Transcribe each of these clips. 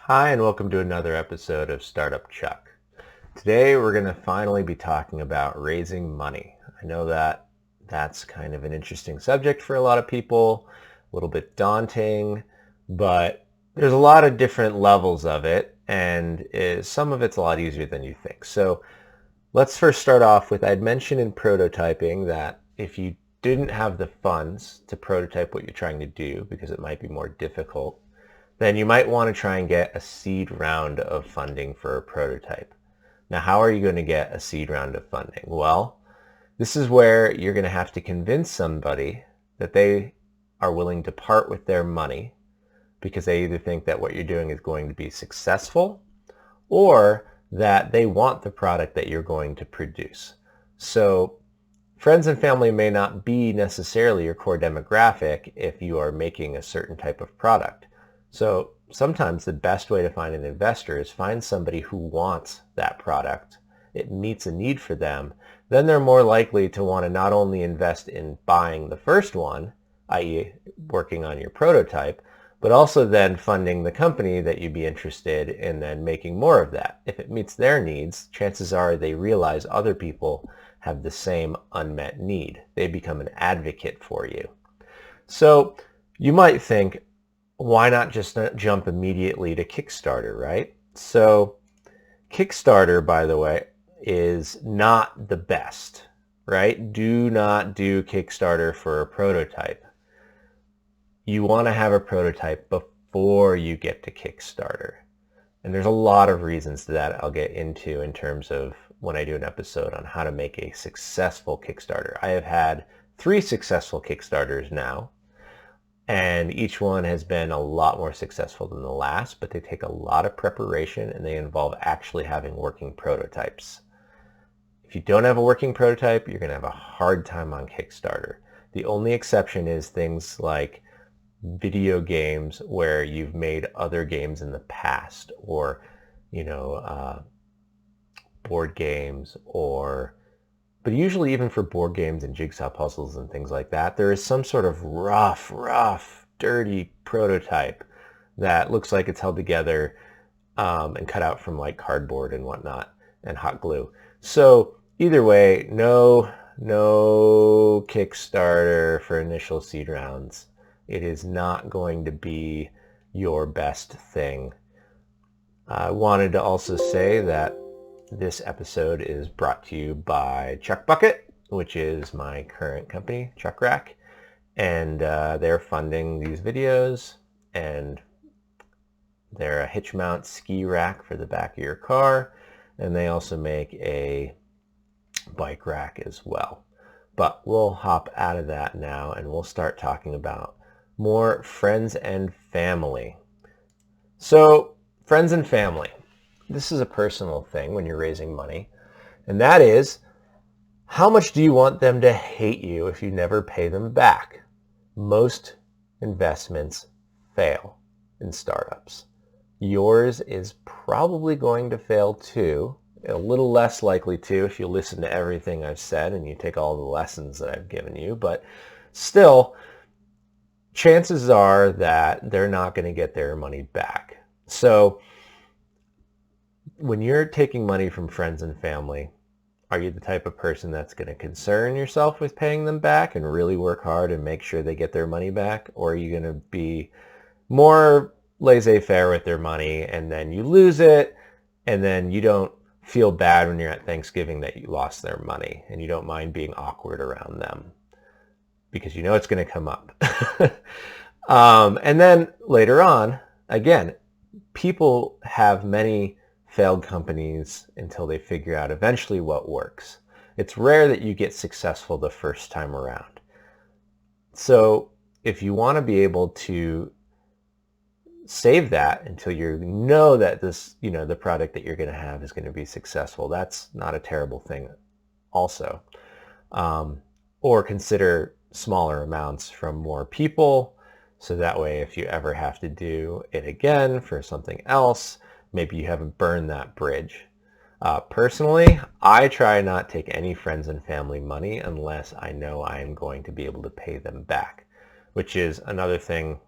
Hi, and welcome to another episode of Startup Chuck. Today we're going to finally be talking about raising money. I know that that's kind of an interesting subject for a lot of people, a little bit daunting, but there's a lot of different levels of it, and some of it's a lot easier than you think. So let's first start off with, I'd mentioned in prototyping that if you didn't have the funds to prototype what you're trying to do, because it might be more difficult, then you might want to try and get a seed round of funding for a prototype. Now, how are you going to get a seed round of funding? Well, this is where you're going to have to convince somebody that they are willing to part with their money because they either think that what you're doing is going to be successful or that they want the product that you're going to produce. So friends and family may not be necessarily your core demographic if you are making a certain type of product. So sometimes the best way to find an investor is find somebody who wants that product. It meets a need for them. Then they're more likely to want to not only invest in buying the first one, i.e. working on your prototype, but also then funding the company that you'd be interested in then making more of that. If it meets their needs, chances are they realize other people have the same unmet need. They become an advocate for you. So you might think, why not just jump immediately to Kickstarter, right? So Kickstarter, by the way, is not the best, right? Do not do Kickstarter for a prototype. You want to have a prototype before you get to Kickstarter. And there's a lot of reasons to that I'll get into in terms of when I do an episode on how to make a successful Kickstarter. I have had 3 successful Kickstarters now, and each one has been a lot more successful than the last, but they take a lot of preparation and they involve actually having working prototypes. If you don't have a working prototype, you're going to have a hard time on Kickstarter. The only exception is things like video games where you've made other games in the past, or board games, but usually even for board games and jigsaw puzzles and things like that, there is some sort of rough, dirty prototype that looks like it's held together and cut out from like cardboard and whatnot and hot glue. So either way, no Kickstarter for initial seed rounds. It is not going to be your best thing. I wanted to also say that this episode is brought to you by Chuck Bucket, which is my current company, Chuck Rack, and they're funding these videos, and they're a hitch mount ski rack for the back of your car, and they also make a bike rack as well. But we'll hop out of that now and we'll start talking about more friends and family. So friends and family. This is a personal thing when you're raising money, and that is, how much do you want them to hate you if you never pay them back? Most investments fail in startups. Yours is probably going to fail too, a little less likely to if you listen to everything I've said and you take all the lessons that I've given you, but still, chances are that they're not going to get their money back. So when you're taking money from friends and family, are you the type of person that's going to concern yourself with paying them back and really work hard and make sure they get their money back? Or are you going to be more laissez-faire with their money and then you lose it and then you don't feel bad when you're at Thanksgiving that you lost their money and you don't mind being awkward around them because you know it's going to come up. And then later on, again, people have many failed companies until they figure out eventually what works. It's rare that you get successful the first time around. So if you want to be able to save that until you know that this, the product that you're going to have is going to be successful, that's not a terrible thing also. Or consider smaller amounts from more people. So that way, if you ever have to do it again for something else, maybe you haven't burned that bridge. Personally, I try not to take any friends and family money unless I know I am going to be able to pay them back, which is another thing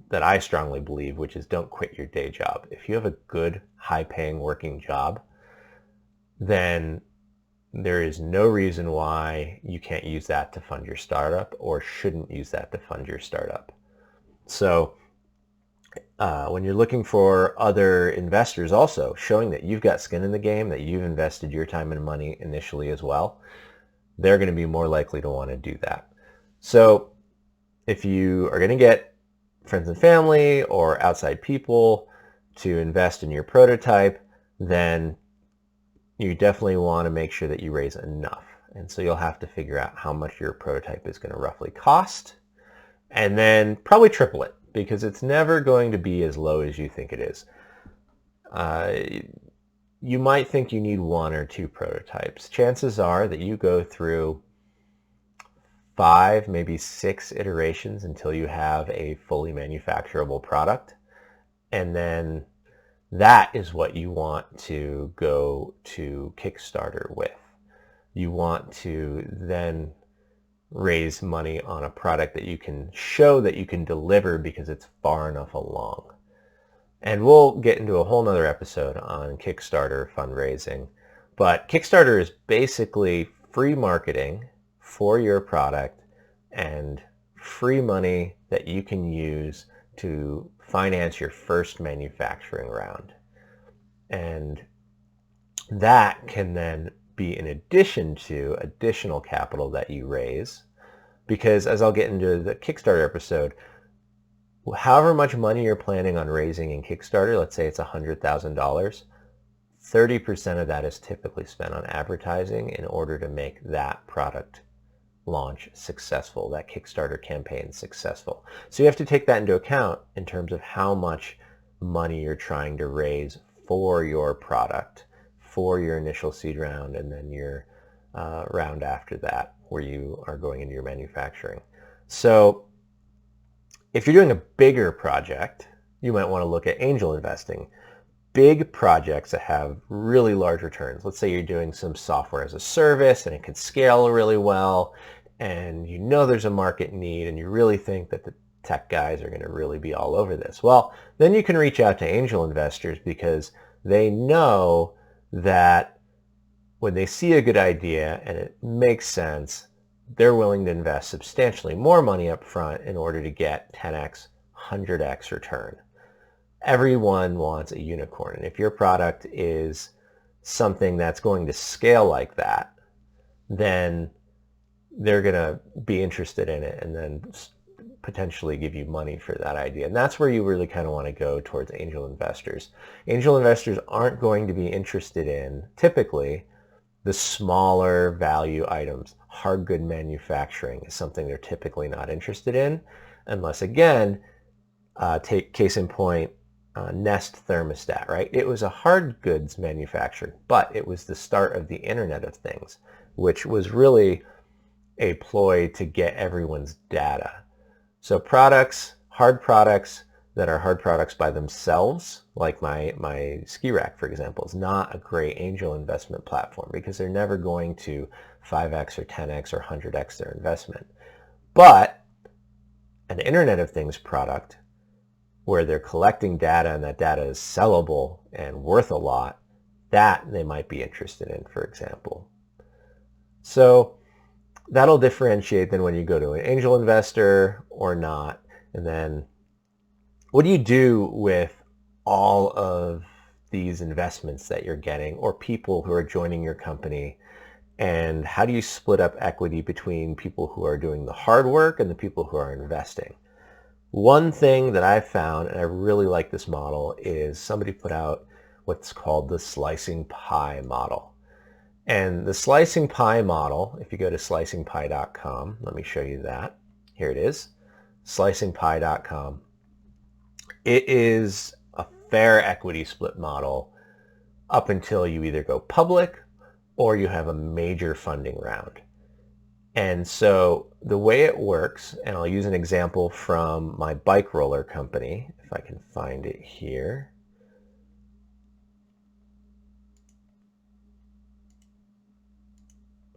that I strongly believe, which is don't quit your day job. If you have a good, high-paying working job, then there is no reason why you can't use that to fund your startup or shouldn't use that to fund your startup. So when you're looking for other investors also, showing that you've got skin in the game, that you've invested your time and money initially as well, they're going to be more likely to want to do that. So if you are going to get friends and family or outside people to invest in your prototype, then you definitely want to make sure that you raise enough. And so you'll have to figure out how much your prototype is going to roughly cost, and then probably triple it, because it's never going to be as low as you think it is. You might think you need 1 or 2 prototypes. Chances are that you go through 5, maybe 6 iterations until you have a fully manufacturable product. And then that is what you want to go to Kickstarter with. You want to then raise money on a product that you can show that you can deliver because it's far enough along. And we'll get into a whole nother episode on Kickstarter fundraising. But Kickstarter is basically free marketing for your product and free money that you can use to finance your first manufacturing round. And that can then be in addition to additional capital that you raise, because as I'll get into the Kickstarter episode, however much money you're planning on raising in Kickstarter, let's say it's $100,000, 30% of that is typically spent on advertising in order to make that product launch successful, that Kickstarter campaign successful. So you have to take that into account in terms of how much money you're trying to raise for your product, for your initial seed round, and then your round after that, where you are going into your manufacturing. So if you're doing a bigger project, you might want to look at angel investing. Big projects that have really large returns. Let's say you're doing some software as a service and it can scale really well, and you know there's a market need, and you really think that the tech guys are going to really be all over this. Well, then you can reach out to angel investors, because they know that when they see a good idea and it makes sense, they're willing to invest substantially more money up front in order to get 10x, 100x return. Everyone wants a unicorn. And if your product is something that's going to scale like that, then they're going to be interested in it and then potentially give you money for that idea. And that's where you really kind of want to go towards angel investors. Angel investors aren't going to be interested in, typically, the smaller value items. Hard good manufacturing is something they're typically not interested in, unless, again, take case in point, Nest thermostat, right? It was a hard goods manufacturer, but it was the start of the Internet of Things, which was really a ploy to get everyone's data. So products, hard products that are hard products by themselves, like my ski rack, for example, is not a great angel investment platform, because they're never going to 5x or 10x or 100x their investment. But an Internet of Things product where they're collecting data and that data is sellable and worth a lot, that they might be interested in, for example. So that'll differentiate then when you go to an angel investor or not. And then what do you do with all of these investments that you're getting, or people who are joining your company? And how do you split up equity between people who are doing the hard work and the people who are investing? One thing that I've found, and I really like this model, is somebody put out what's called the slicing pie model. And the slicing pie model, if you go to slicingpie.com, let me show you that. Here it is, slicingpie.com. It is a fair equity split model up until you either go public or you have a major funding round. And so the way it works, and I'll use an example from my bike roller company, if I can find it here.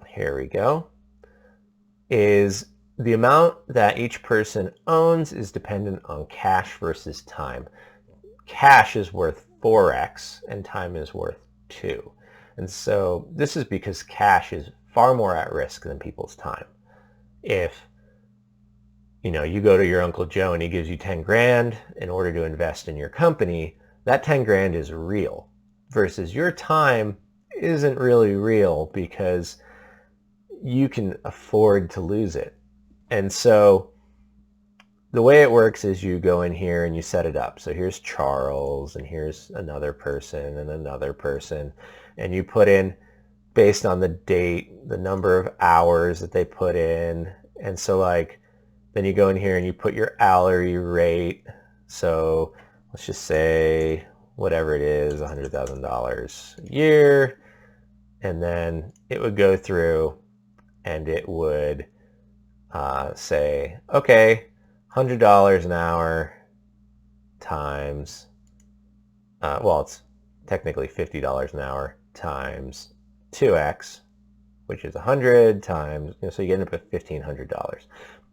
Here we go. Is the amount that each person owns is dependent on cash versus time. Cash is worth 4x and time is worth 2. And so this is because cash is far more at risk than people's time. If you go to your Uncle Joe and he gives you 10 grand in order to invest in your company, that 10 grand is real versus your time isn't really real because you can afford to lose it. And so the way it works is you go in here and you set it up. So here's Charles and here's another person and another person, and you put in based on the date, the number of hours that they put in. And so then you go in here and you put your hourly rate. So let's just say whatever it is, $100,000 a year. And then it would go through and it would say, okay, $100 an hour times, it's technically $50 an hour times 2x, which is 100 times, so you end up with $1,500.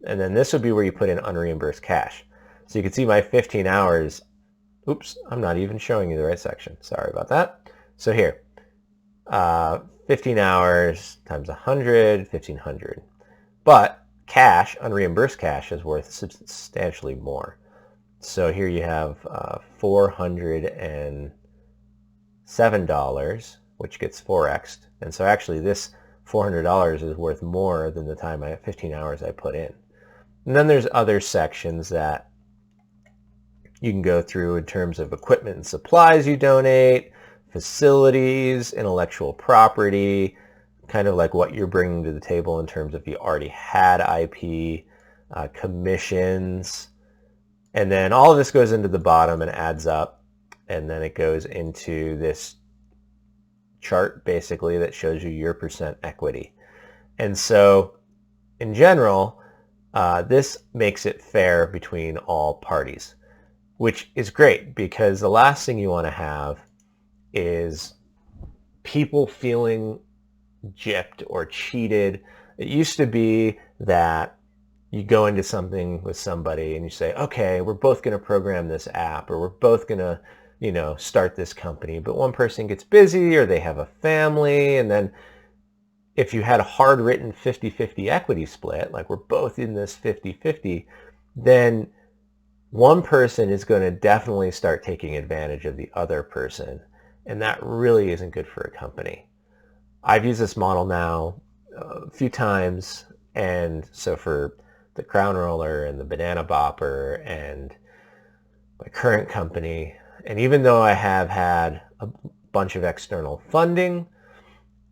And then this would be where you put in unreimbursed cash. So you can see my 15 hours, oops, I'm not even showing you the right section. Sorry about that. So here, 15 hours times 100, 1,500. But cash, unreimbursed cash, is worth substantially more. So here you have $407, which gets 4x'd. And so actually this $400 is worth more than the time 15 hours I put in. And then there's other sections that you can go through in terms of equipment and supplies you donate, facilities, intellectual property, kind of like what you're bringing to the table in terms of you already had IP, commissions, and then all of this goes into the bottom and adds up, and then it goes into this chart basically that shows you your percent equity. And so in general, this makes it fair between all parties, which is great because the last thing you want to have is people feeling gypped or cheated. It used to be that you go into something with somebody and you say, okay, we're both going to program this app, or we're both going to, start this company, but one person gets busy or they have a family, and then if you had a hard written 50-50 equity split, like we're both in this 50-50, then one person is going to definitely start taking advantage of the other person, and that really isn't good for a company. I've used this model now a few times, and so for the Crown Roller and the Banana Bopper and my current company, and even though I have had a bunch of external funding,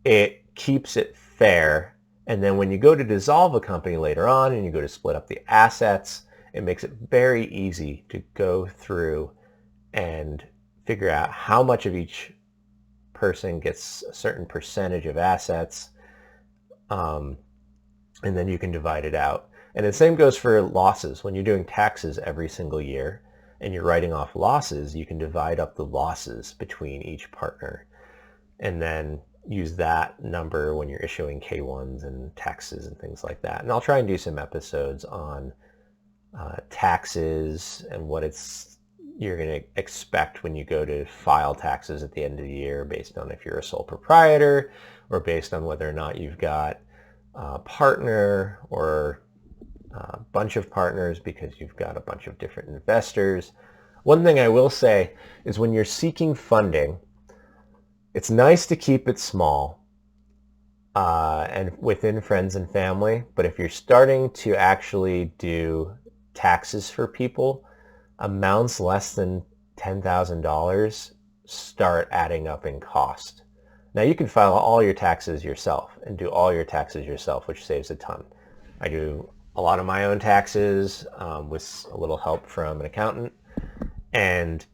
it keeps it fair. And then when you go to dissolve a company later on and you go to split up the assets, it makes it very easy to go through and figure out how much of each person gets a certain percentage of assets, and then you can divide it out. And the same goes for losses. When you're doing taxes every single year and you're writing off losses, you can divide up the losses between each partner and then use that number when you're issuing K1s and taxes and things like that. And I'll try and do some episodes on taxes and what you're going to expect when you go to file taxes at the end of the year, based on if you're a sole proprietor or based on whether or not you've got a partner or a bunch of partners because you've got a bunch of different investors. One thing I will say is when you're seeking funding, it's nice to keep it small and within friends and family, but if you're starting to actually do taxes for people, amounts less than $10,000 start adding up in cost. Now you can file all your taxes yourself and do all your taxes yourself, which saves a ton. I do a lot of my own taxes with a little help from an accountant, and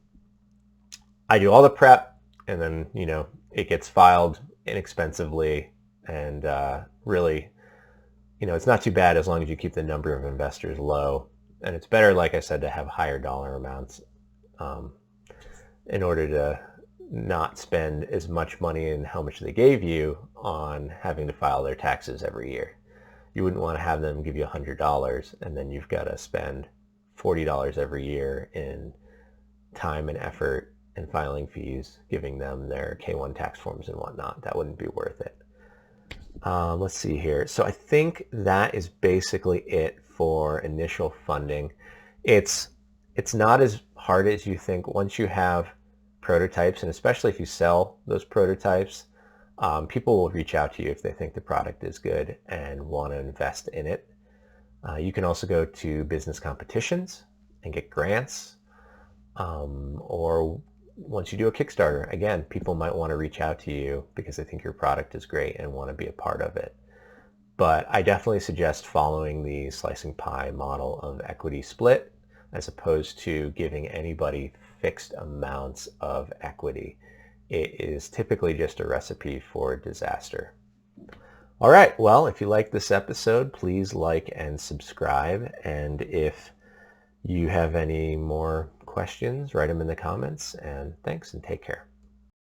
I do all the prep, and then it gets filed inexpensively, and really it's not too bad as long as you keep the number of investors low. And it's better, like I said, to have higher dollar amounts in order to not spend as much money and how much they gave you on having to file their taxes every year. You wouldn't want to have them give you $100 and then you've got to spend $40 every year in time and effort and filing fees, giving them their K-1 tax forms and whatnot. That wouldn't be worth it. Let's see here. So I think that is basically it for initial funding. It's not as hard as you think. Once you have prototypes, and especially if you sell those prototypes, people will reach out to you if they think the product is good and want to invest in it. You can also go to business competitions and get grants, or once you do a Kickstarter, again, people might want to reach out to you because they think your product is great and want to be a part of it. But I definitely suggest following the slicing pie model of equity split as opposed to giving anybody fixed amounts of equity. It is typically just a recipe for disaster. All right, well, if you like this episode, please like and subscribe. And if you have any more questions, write them in the comments. And thanks and take care.